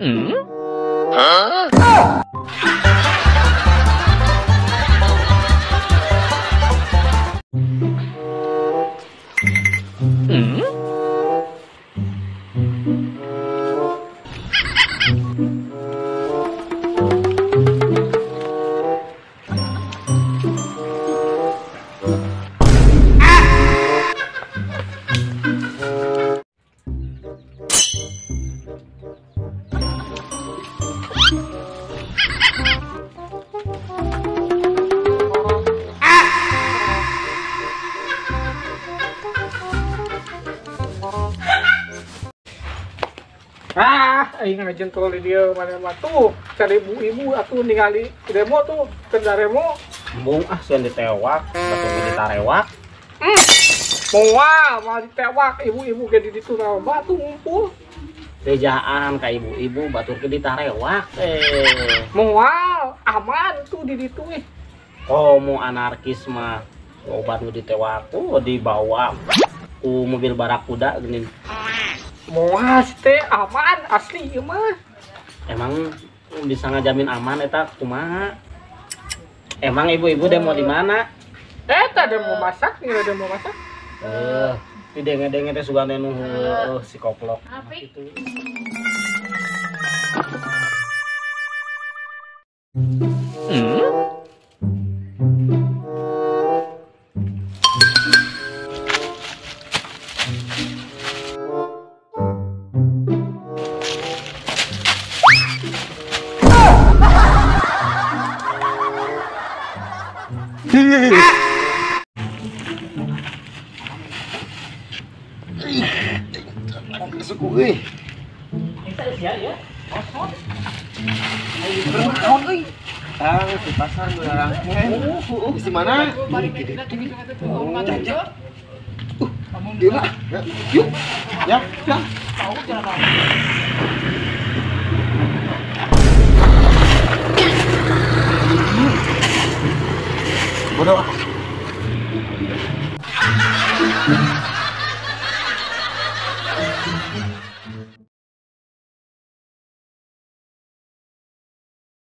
Hmm? Hmm? Aing ngajentol di dia mana tuh cari ibu-ibu atuh ningali demo tuh kerja demo Embung sieun ditewak, batu ditarewak. mau ditewak ibu-ibu ge di ditu naon batu ngumpul Tejaan ka ibu-ibu batur ke ditarewak moal aman tuh di ditu Komo anarkis mah obat nu ditewak dibawa ku mobil barakuda gini. moal teh aman asli ieu mah Emang bisa ngajamin aman eta kumaha? Emang ibu-ibu demo di mana? eta demo masak ngira demo masak Di denge-denge teh sugane nu si koplok. Gitu. Hmm? Suku euy. kita sia ya Bernaon euy? Ah, di pasar belarangkeun. Di mana? Di gede. Jajak. Dia mah. Yuk. Ya, ya. Bodoh.